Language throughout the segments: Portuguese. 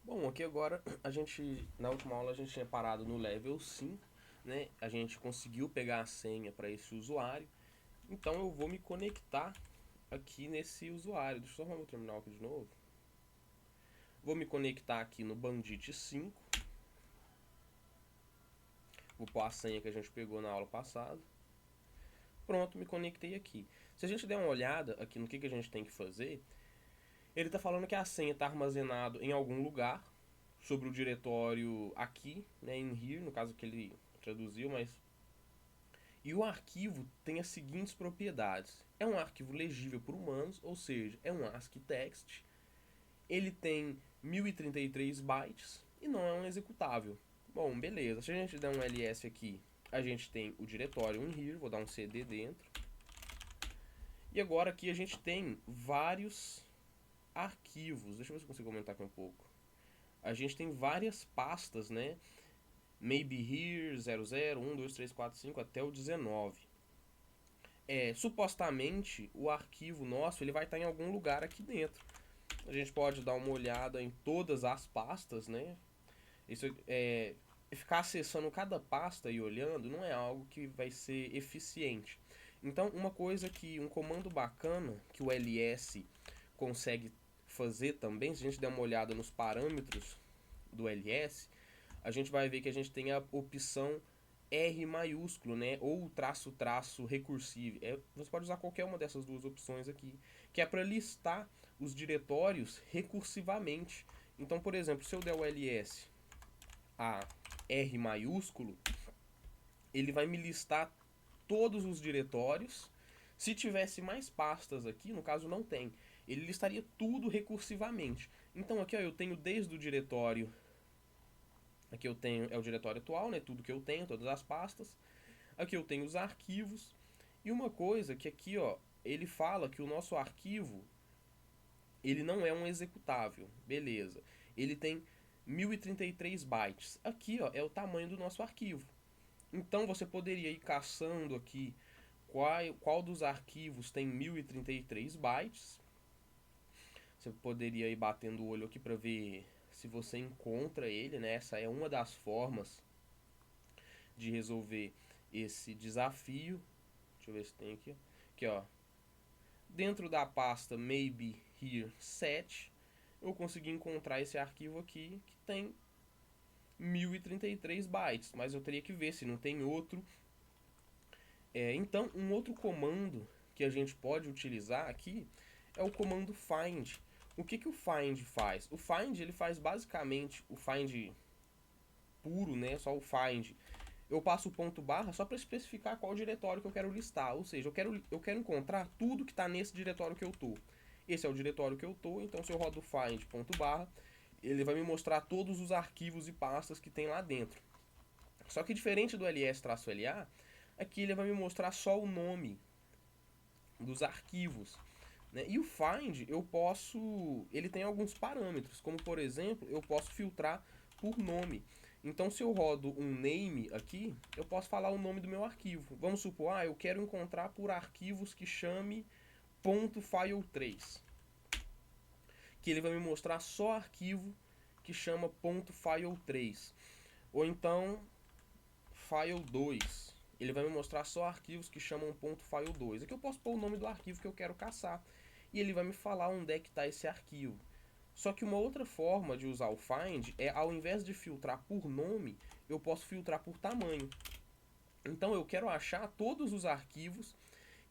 Bom, aqui agora na última aula a gente tinha parado no level 5, né? A gente conseguiu pegar a senha para esse usuário. Então eu vou me conectar aqui nesse usuário. Deixa eu só arrumar meu terminal aqui de novo. Vou me conectar aqui no Bandit 5. Vou pôr a senha que a gente pegou na aula passada. Pronto, me conectei aqui. Se a gente der uma olhada aqui no que a gente tem que fazer, ele está falando que a senha está armazenado em algum lugar sobre o diretório aqui, né, in here, no caso que ele traduziu, mas e o arquivo tem as seguintes propriedades. É um arquivo legível por humanos, ou seja, é um ASCII text. Ele tem 1033 bytes e não é um executável. Bom, beleza. Se a gente der um ls aqui, a gente tem o diretório in here, vou dar um cd dentro. E agora aqui a gente tem vários arquivos. Deixa eu ver se eu consigo aumentar aqui um pouco. A gente tem várias pastas, né? Maybe here 00, 1, 2, 3, 4, 5 até o 19. Supostamente o arquivo nosso ele vai estar em algum lugar aqui dentro. A gente pode dar uma olhada em todas as pastas, né? Isso ficar acessando cada pasta e olhando não é algo que vai ser eficiente. Então, uma coisa que um comando bacana que o ls consegue fazer também, se a gente der uma olhada nos parâmetros do ls, a gente vai ver que a gente tem a opção R maiúsculo, né? Ou traço traço recursivo. Você pode usar qualquer uma dessas duas opções aqui, que é para listar os diretórios recursivamente. Então, por exemplo, se eu der o ls a R maiúsculo, ele vai me listar todos os diretórios. Se tivesse mais pastas aqui, no caso não tem, ele listaria tudo recursivamente. Então aqui ó, eu tenho desde o diretório. Aqui eu tenho é o diretório atual, né? Tudo que eu tenho, todas as pastas. Aqui eu tenho os arquivos. E uma coisa que aqui, ó, ele fala que o nosso arquivo ele não é um executável, beleza? Ele tem 1033 bytes. Aqui, ó, é o tamanho do nosso arquivo. Então você poderia ir caçando aqui qual dos arquivos tem 1033 bytes. Você poderia ir batendo o olho aqui para ver se você encontra ele, né? Essa é uma das formas de resolver esse desafio. Deixa eu ver se tem aqui. Aqui, ó. Dentro da pasta maybe here set, eu consegui encontrar esse arquivo aqui que tem 1033 bytes, mas eu teria que ver se não tem outro. Então, um outro comando que a gente pode utilizar aqui é o comando find. O que o find faz? O find ele faz basicamente o find puro, né? Só o find. Eu passo o ponto barra só para especificar qual diretório que eu quero listar. Ou seja, eu quero encontrar tudo que está nesse diretório que eu estou. Esse é o diretório que eu estou, então se eu rodo find ponto barra, ele vai me mostrar todos os arquivos e pastas que tem lá dentro. Só que diferente do ls-la, aqui ele vai me mostrar só o nome dos arquivos. Né? E o find eu posso. Ele tem alguns parâmetros, como por exemplo, eu posso filtrar por nome. Então, se eu rodo um name aqui, eu posso falar o nome do meu arquivo. Vamos supor, eu quero encontrar por arquivos que chame .file3. Que ele vai me mostrar só arquivo que chama .file3. Ou então, file2. Ele vai me mostrar só arquivos que chamam .file2. Aqui eu posso pôr o nome do arquivo que eu quero caçar. E ele vai me falar onde é que está esse arquivo. Só que uma outra forma de usar o find é, ao invés de filtrar por nome, eu posso filtrar por tamanho. Então eu quero achar todos os arquivos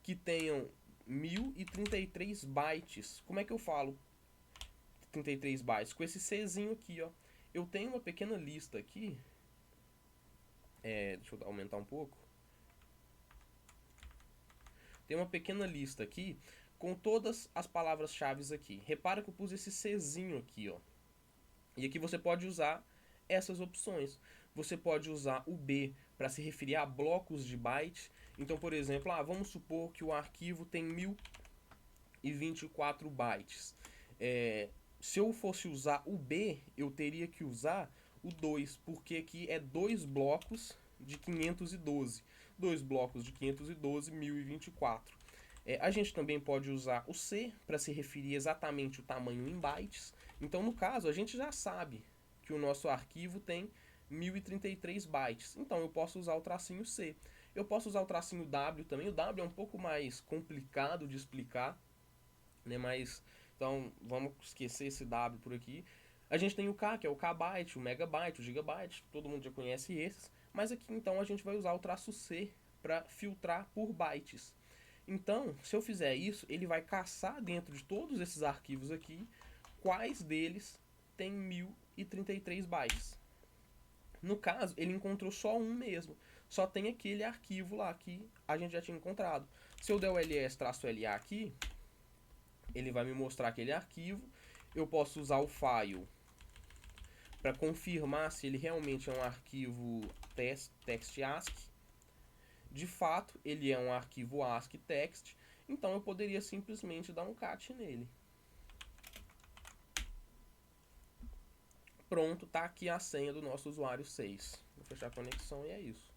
que tenham 1033 bytes. Como é que eu falo 33 bytes? Com esse Czinho aqui, ó. Eu tenho uma pequena lista aqui. Deixa eu aumentar um pouco. Tem uma pequena lista aqui com todas as palavras-chave aqui. Repara que eu pus esse Czinho aqui, ó. E aqui você pode usar essas opções. Você pode usar o B para se referir a blocos de bytes. Então, por exemplo, vamos supor que o arquivo tem 1024 bytes. Se eu fosse usar o B, eu teria que usar o 2, porque aqui é dois blocos de 512. Dois blocos de 512, 1024. A gente também pode usar o C para se referir exatamente o tamanho em bytes. Então, no caso, a gente já sabe que o nosso arquivo tem 1033 bytes. Então, eu posso usar o tracinho C. Eu posso usar o tracinho W também. O W é um pouco mais complicado de explicar, né? Mas, então, vamos esquecer esse W por aqui. A gente tem o K, que é o kbyte, o megabyte, o gigabyte. Todo mundo já conhece esses. Mas aqui, então, a gente vai usar o traço C para filtrar por bytes. Então, se eu fizer isso, ele vai caçar dentro de todos esses arquivos aqui quais deles tem 1033 bytes. No caso, ele encontrou só um mesmo. Só tem aquele arquivo lá que a gente já tinha encontrado. Se eu der o ls-la aqui, ele vai me mostrar aquele arquivo. Eu posso usar o file para confirmar se ele realmente é um arquivo text ASCII. De fato, ele é um arquivo ASCII text, então eu poderia simplesmente dar um cat nele. Pronto, tá aqui a senha do nosso usuário 6. Vou fechar a conexão e é isso.